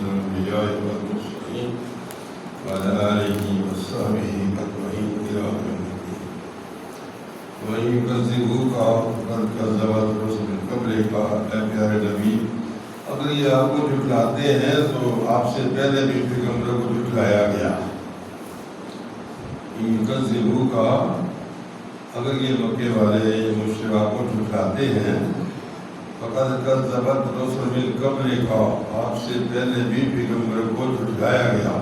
الأنبياء والمرسلين وعلى آله وصحبه أجمعين إلى يوم الدين. وإن يكذبوك فقد كذبت رسل من قبلك. اے پیارے نبی، اگر یہ آپ کو جھٹلاتے ہیں تو آپ سے پہلے بھی پیغمبروں کو جھٹلایا گیا. يكذبوك، اگر یہ مکے والے مشرک آپ کو جھٹلاتے ہیں، فقد كذبت رسل من قبلك، آپ سے پہلے بھی پیغمبروں کو جھٹلایا گیا.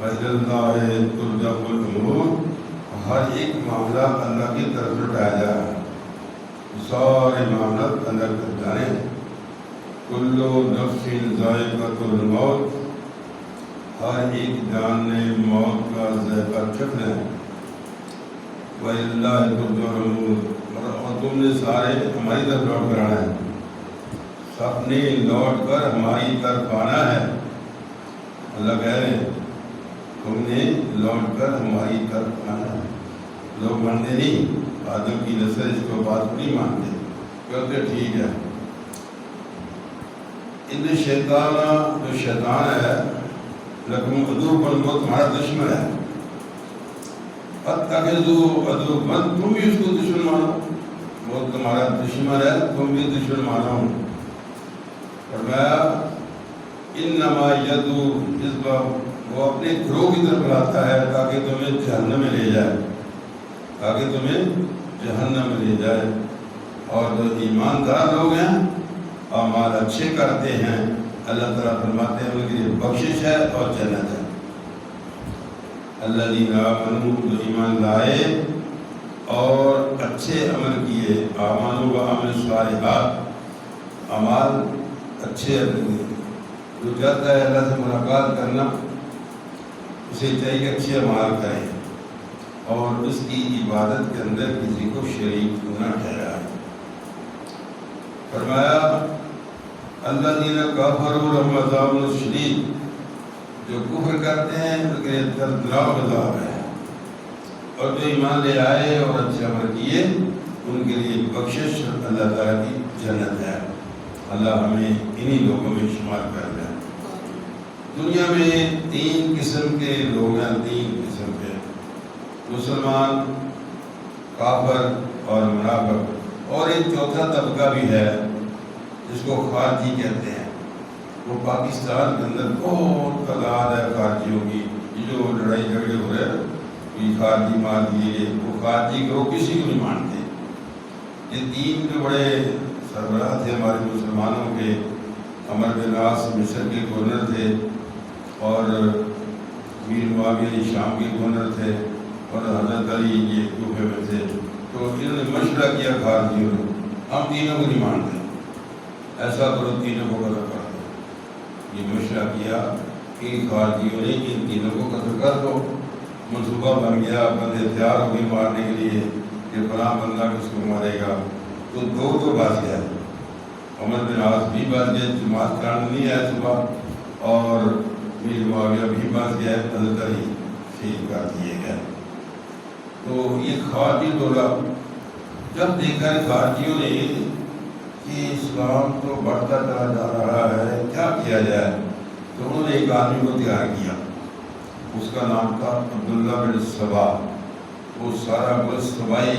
وإلى الله ترجع الأمور، ہر ایک معاملہ اللہ کی طرف لوٹایا جائے، سارے معاملات اللہ کر جانے. کل نفس ذائقۃ الموت، ہر ایک جان نے موت کا ذائقہ چکھنا ہے. وإلى الله ترجع الأمور، اور تم نے سارے ہماری طرف لوٹ کر آنا ہے، سب نے لوٹ کر ہماری طرف آنا ہے. اللہ کہہ رہے ہیں تم نے لوٹ کر ہماری طرف آنا ہے. لوگ مانتے نہیں، آدم کی نسل اس کو بات نہیں مانتے، کہتے ٹھیک ہے. ان شیطان، جو شیطان ہے، لکم عدو، وہ تمہارا دشمن ہے. اتخذوا عدوا، تم بھی اس کو دشمن مانو، وہ تمہارا دشمن ہے، تم بھی دشمن مانو. فرمایا انما یدعو حزبہ، وہ اپنے گروہ کی طرف بلاتا ہے تاکہ تمہیں جہنم میں لے جائے، تاکہ تمہیں جہنم میں لے جائے. اور جو ایماندار لوگ ہیں، اعمال اچھے کرتے ہیں، اللہ تعالیٰ فرماتے ہیں ان کے لیے بخشش ہے اور جنت ہے. الذین آمنوا، جو ایمان لائے اور اچھے عمل کیے، آمنوا وعملوا الصالحات، اعمال اچھے. جو چاہتا ہے اللہ سے ملاقات کرنا، اسے چاہیے کہ اچھے اعمال کریں اور اس کی عبادت کے اندر کسی کو شریک نہ ٹھہرائے. فرمایا الذین کفروا لهم عذاب شدید، جو کفر کرتے ہیں ان کے لیے دردناک عذاب ہے، اور جو ایمان لے آئے اور اچھے عمل کیے ان کے لیے بخشش اللہ تعالیٰ کی جنت ہے. اللہ ہمیں انہی لوگوں میں شمار کر لے. دنیا میں تین قسم کے لوگ ہیں، تین قسم کے: مسلمان، کافر اور منافق. اور ایک چوتھا طبقہ بھی ہے جس کو خارجی کہتے ہیں. وہ پاکستان کے اندر بہت تعداد ہے خارجیوں کی. یہ جو لڑائی جھگڑے ہو رہے ہیں، یہ خارجی مار دیے، وہ خارجی کو کسی کو نہیں مانتے. یہ تین جو بڑے سربراہ تھے ہمارے مسلمانوں کے، عمر بن عاص مصر کے گورنر تھے، اور میر معاویہ شام کے گورنر تھے، اور حضرت علی یہ کوفے میں تھے. تو انہوں نے مشورہ کیا خارجیوں نے، ہم تینوں کو نہیں مانتے، ایسا کرو تینوں کو قتل کر دو. یہ مشورہ کیا کہ خارجیوں نے ان تینوں کو قتل کر دو. منصوبہ بن گیا، بندے تیار ہو گئے مارنے کے لیے کہ فلاں بندہ کس کو مارے گا. تو دو بچ گیا، عمر بن عاص بھی بچ گئے، جماعت کرانے نہیں آئے صبح، اور میر معاویہ بھی بچ گئے، حضرت علی شہید کر دیے گئے. تو یہ خارجی ٹولہ جب دیکھا ہے خارجیوں نے کہ اسلام تو بڑھتا چلا جا رہا ہے، کیا کیا جائے، تو انہوں نے ایک آدمی کو تیار کیا. اس کا نام تھا عبداللہ بن سبا. وہ سارا گل سبائی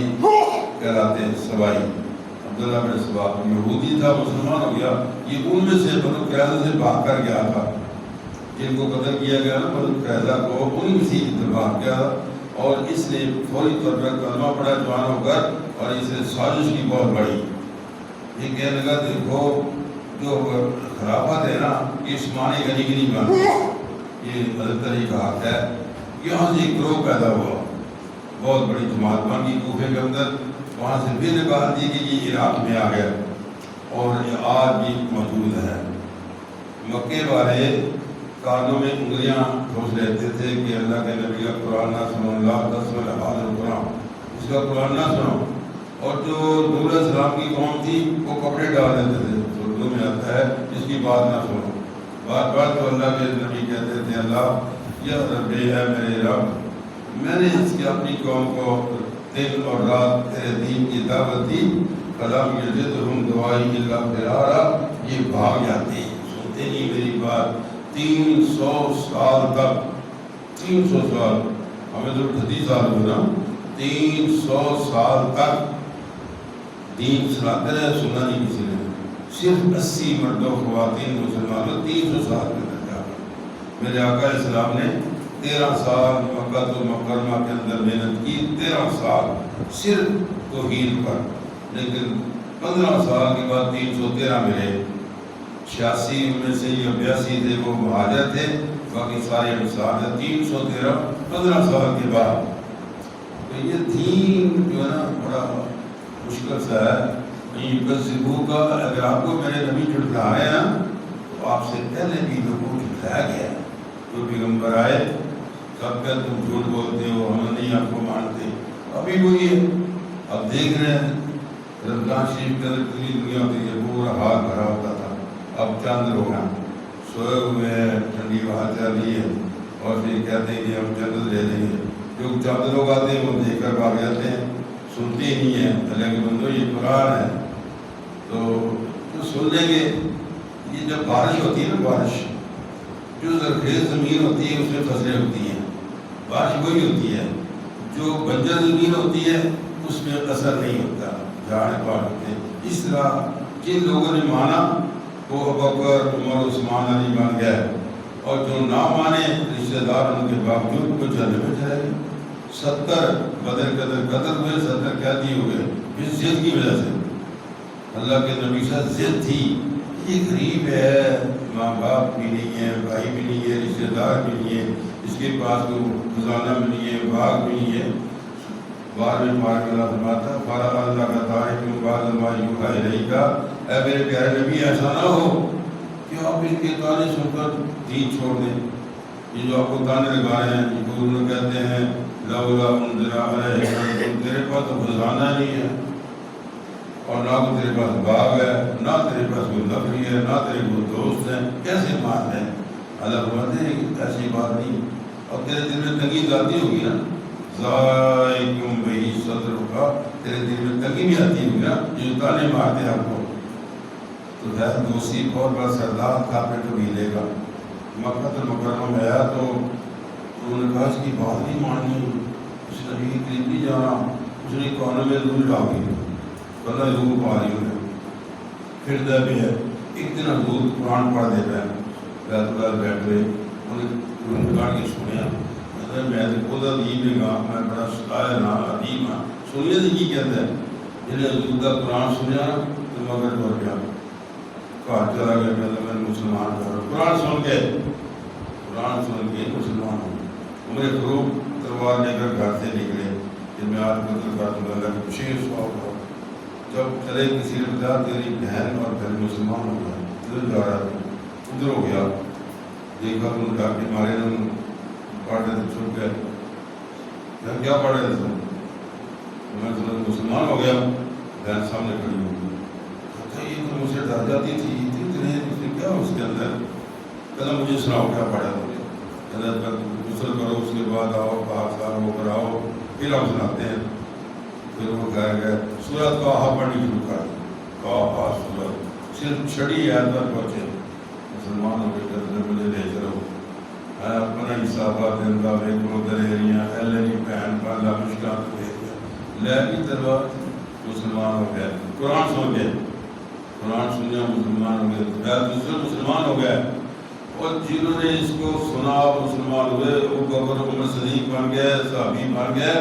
کہلاتے ہیں، سبائی. عبداللہ بن سبا یہودی تھا، مسلمان ہو گیا. یہ ان میں سے بنو قریظہ سے بھاگ کر گیا تھا، جن کو قتل کیا گیا نا بنو قریظہ کو، انہیں سے بھاگ گیا. اور اس نے فوری طور پر کلمہ پڑھا جوان ہو کر، اور اسے سازش کی بہت بڑی. یہ کہنے لگا دیکھو جو خرافت ہے نا، یہ عثمانی گنی کی نہیں بنتی، یہ حضرت علی کا حق ہے. یہاں سے ایک گروہ پیدا ہوا، بہت بڑی جماعت بن گئی کوفے کے اندر. وہاں سے پھر بات دی کہ یہ عراق میں آ گیا، اور یہ آج بھی موجود ہے. مکے والے کانوں میں انگلیاں ٹھوس لیتے تھے کہ اللہ کے نبی کا قرآن نہ سنو، اللہ تسمع لہذا القرآن، اس کا قرآن نہ سنو. اور جو نوح علیہ السلام کی قوم تھی وہ کپڑے ڈال دیتے تھے. اردو میں آتا ہے اس کی بات نہ سنو. بار بار تو اللہ کے نبی کہتے تھے اللہ یا رب ہے میرے رب، میں نے اس کی اپنی قوم کو دن اور رات تیرے دین کی دعوت دی، کلام یزدہم دعائی الا فرارا، یہ بھاگ جاتے ہیں. سنتے نہیں میری بات 300 سال تک 300 سال ہمیں تو 38 سال ہوئے نا 300 سال تک دین سناتے رہے سنا نہیں کسی نے صرف 80 مرد و خواتین مسلمانوں 300 سال کے اندر جا میرے آقا اسلام نے 13 سال مکہ مکرمہ کے اندر محنت کی 13 سال صرف توحید پر لیکن 15 سال کے بعد 313 ملے 86 میں سے یہ 82 تھے وہ مہاجر تھے باقی سارے انصار تھے 313 15 سال کے بعد تو یہ دین جو ہے نا بڑا مشکل سا ہے یکذبوک کا اگر آپ کو میرے نبی جھٹلا رہے ہیں تو آپ سے پہلے بھی لوگوں کو جھٹلایا گیا جو پیغمبر آئے سب کا تم جھوٹ بولتے ہو ہم نہیں آپ کو مانتے ابھی وہی ہے اب دیکھ رہے ہیں رمضان شریف کے اندر کتنی دنیا ہوتی ہے پورا ہاتھ بھرا ہوتا تھا اب چند لوگ ہیں سوئے ہوئے ہیں ٹھنڈی ہوا چل رہی ہے اور پھر کہتے ہیں کہ ہم جنت لے لیں گے جو چند لوگ آتے ہیں وہ دیکھ کر بھاگ جاتے ہیں سنتے ہی نہیں ہیں اللہ کے بندو یہ قرآن ہے تو سن لیں گے یہ جب بارش ہوتی ہے نا بارش جو زرخیز زمین ہوتی ہے اس میں فصلیں ہوتی ہیں بارش وہی ہوتی ہے جو بنجر زمین ہوتی ہے اس میں اثر نہیں ہوتا جھاڑ پاڑ ہوتے ہیں اس طرح جن لوگوں نے مانا وہ ابوبکر عمر عثمان علی بن گئے اور جو نہ مانے رشتہ دار ان کے باوجود وہ جنت میں چلے گئے 70 بدر قتل ہوئے 70 قیدی ہوئے اس ضد کی وجہ سے اللہ کے نبی سے ضد تھی یہ غریب ہے ماں باپ بھی نہیں ہے بھائی بھی نہیں ہے رشتہ دار بھی نہیں ہے اس کے پاس کوئی خزانہ بھی نہیں ہے باغ بھی نہیں ہے بار میں مار کے اللہ فرماتا فارا اللہ کا تاریخ میں بعض ما یوحا الیک کا اے میرے پیارے نبی ایسا نہ ہو کہ آپ ان کے تانے سن کر دین چھوڑ دیں یہ جو آپ کو تانے لگا رہے ہیں جو انہوں کہتے ہیں لولا انزل علیہ تیرے پاس تو خزانہ نہیں ہے اور نہ تو تیرے پاس باغ ہے نہ تیرے پاس کوئی نفری ہے نہ تیرے کوئی دوست ہیں کیسے مان لیں اللہ فرماتے ہیں کہ ایسی بات نہیں اور تیرے دل میں تنگی ذاتی ہوگی نا ذائقم بہی صدر کا تیرے دل میں تنگی بھی آتی ہوگی نا جو تانے مارتے ہیں آپ کو تو ہے دوسری بہت بڑا سردار تھا پہ تو ملے گا مکہ المکرمہ میں آیا تو انہوں نے کہا اس کی بات نہیں ماننی اس نبی کے قریب نہیں جانا اس نے کانوں میں روح ڈالی بندہ روح پا رہی انہیں پھر دے بھی ہے ایک دن حضور قرآن پڑھ دیتا ہے بیت اللہ بیٹھ گئے انہیں کہا کہ سنیا میں خود عدیب گا میں بڑا شاعر ہاں عدیب ہاں سنیے تو کی کہتا ہے جنہیں حضور کا قرآن سنیا تو مگر پڑ گیا کہا چلا گیا کہ میں مسلمان کر قرآن سن کے مسلمان ہوں عمر فاروق تلوار لے کر گھر سے نکلے کہ میں آج قتل کر دوں اللہ کے 600 ہو جب چلے کسی نے بتایا تیری بہن اور پھر مسلمان ہو گیا ادھر جا رہا تھا ادھر ہو گیا دیکھا تم ڈاک کے مارے نے پڑھ رہے تھے چھپ گئے کیا پڑھ رہے تھے میں مسلمان ہو گیا بہن سامنے کھڑی ہو گئی یہ تو مجھے ڈر جاتی تھی کیا اس کے اندر کہنا مجھے سناؤ کیا پڑھا مجھے کہنا غسل کرو اس کے بعد آؤ پاک صاف ہو کر آؤ پھر ہم سناتے ہیں پھر وہ کہا گیا سورت کا پڑھنی شروع کر کہا سورت صرف چھڑی یاد پر پہنچے مسلمان ہو کے کہتے مجھے لے چلو اپنا حسابات زندہ ویکو دریریاں ایلنی بہن پالا مشکلات لے کی طرف مسلمان ہو گئے قرآن سن گئے قرآن سنیا مسلمان ہو گئے دوسرے مسلمان ہو گئے اور جنہوں نے اس کو سنا مسلمان ہوئے وہ بکر عمر صدیق بن گئے صحابی بن گئے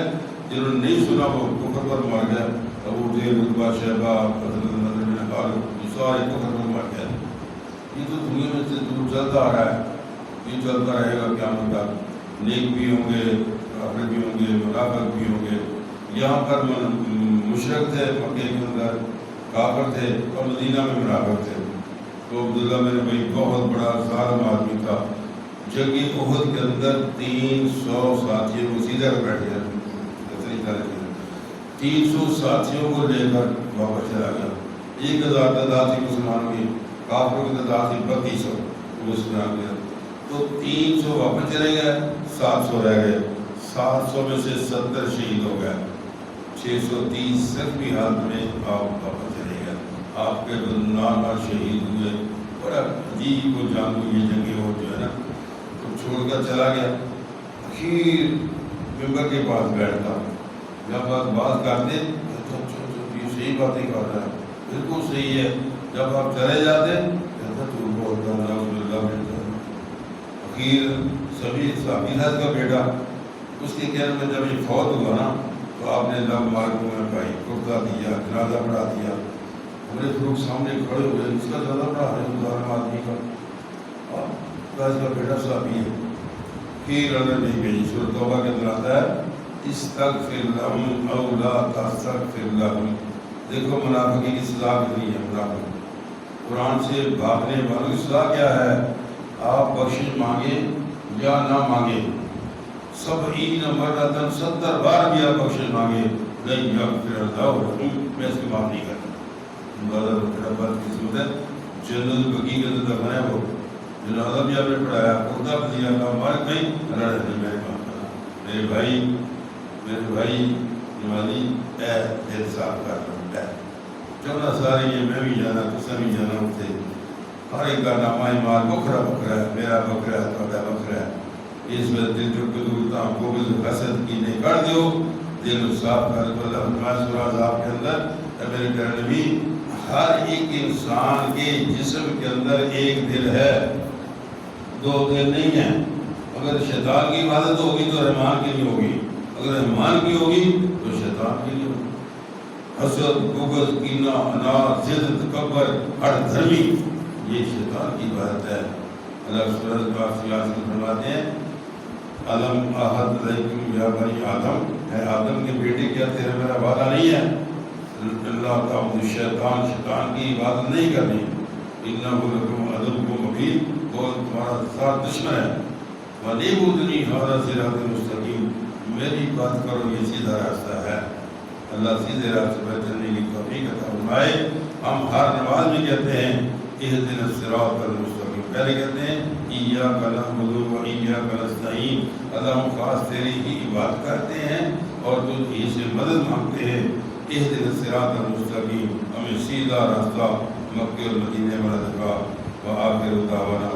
جنہوں نے نہیں سنا وہ کفر پر مر گئے ابو جہل عتبہ شیبہ حضرت عمر بن خالد سارے کفر پر مر گئے یہ تو دنیا میں سے دور چلتا آ رہا ہے یہ چلتا رہے گا قیامت تک نیک بھی ہوں گے کافر بھی ہوں گے منافق بھی ہوں گے یہاں پر مشرک تھے مکے کے اندر کافر تھے اور مدینہ میں منافق تھے تو عبداللہ میرے بھائی بہت بڑا ظالم آدمی تھا جنگی احد کے اندر 300 ساتھیوں کو سیدھا کر بیٹھ گیا 300 ساتھیوں کو لے کر واپس چلا گیا 1000 تعداد تھی مسلمانوں کی کافروں کی تعداد تھی 3200 مسلمان گیا تو 300 واپس چلے گئے 700 رہ گئے 700 میں سے 70 شہید ہو گئے 630 صرف بھی حالت میں آپ واپس چلے گئے آپ کے نام شہید ہوئے بڑا عجیب و جانو یہ جنگیں ہو جو ہے نا، تو چھوڑ کر چلا گیا. اخیر ممبر کے پاس بیٹھتا، جب بات کرتے یہ صحیح باتیں کر رہا ہے، بالکل صحیح ہے. جب آپ چلے جاتے کہتا تو بہت اللہ. اخیر سبھی صاحب کا بیٹا اس کے کہنے میں جب یہ فوت ہوا نا تو آپ نے لب مارکوں میں پائی کرتا دیا، جنازہ پڑھا دیا. ہمارے فروغ سامنے کھڑے ہوئے، اس کا جنازہ پڑھا رہے ہیں ظالم آدمی کا، اور اس کا بیٹا صحابی ہے. پھر اللہ نے بھیجی سورۃ توبہ کے اندر آتا ہے استغفر لہم او لا تستغفر لہم. دیکھو منافقین کی سزا کتنی ہے. منافق قرآن سے بھاگنے والوں کی سزا کیا ہے؟ آپ بخشش مانگے یا نہ مانگے، 70 مرتن 70 بار بھی آپ بخشش مانگے نہیں یغفر اللہ لکم، میں اس کی معاف نہیں کرتا. قسمت ہے جنت البقیع کے اندر دفن ہے وہ، جنازہ بھی آپ نے پڑھایا، پردہ بھی دیا، اللہ مارک نہیں اللہ نے میں معاف کرنا. میرے بھائی نمازی اے دل صاف کر رہا ہے. جب نہ سارے یہ میں بھی جانا تو بھی جانا ہوتے، ہر ایک کا نامہ ایمان بکرا بکرا ہے، میرا بکرا ہے تو بکرا ہے. اس میں دل جو قدرتا کو حسد کی نہیں کر دیو، دل صاف کر دو. اللہ سراز آپ کے اندر میرے پیارے نبی، ہر ایک انسان کے جسم کے اندر ایک دل ہے، 2 دل نہیں ہیں. اگر شیطان کی عبادت ہوگی تو رحمان کی نہیں ہوگی، اگر رحمان کی ہوگی تو شیطان کی نہیں ہوگی. حسد، بغض، کینہ، اناد، ضد، تکبر، ہر دھرمی، یہ شیطان کی عبادت ہے. اللہ سورۃ القافیہ سے فرماتے ہیں الم احد علیکم یا بنی آدم، ہے آدم کے بیٹے، کیا تیرا میرا وعدہ نہیں ہے اللہ تعبدوا الشیطان، شیطان کی عبادت نہیں کرنی، انہ لکم عدو مبین، وہ تمہارا ساتھ دشمن ہے. وَلِعْبُدْنِي هَذَا صِرَاطٌ مُسْتَقِيمٌ، میری بات کرو یہ سیدھا راستہ ہے. اللہ سیدھے راستے پر چلنے کی توفیق عطا فرمائے. ہم ہر نماز میں کہتے ہیں اهدنا الصراط المستقیم، پہلے کہتے ہیں ایاک نعبد و ایاک نستعین، اللہ ہم خاص تیری ہی عبادت کرتے ہیں اور تجھ ہی سے مدد مانگتے ہیں. اهدنا الصراط المستقیم، ہمیں سیدھا راستہ مکہ اور مدینے والا دکھا. وآخر دعوانا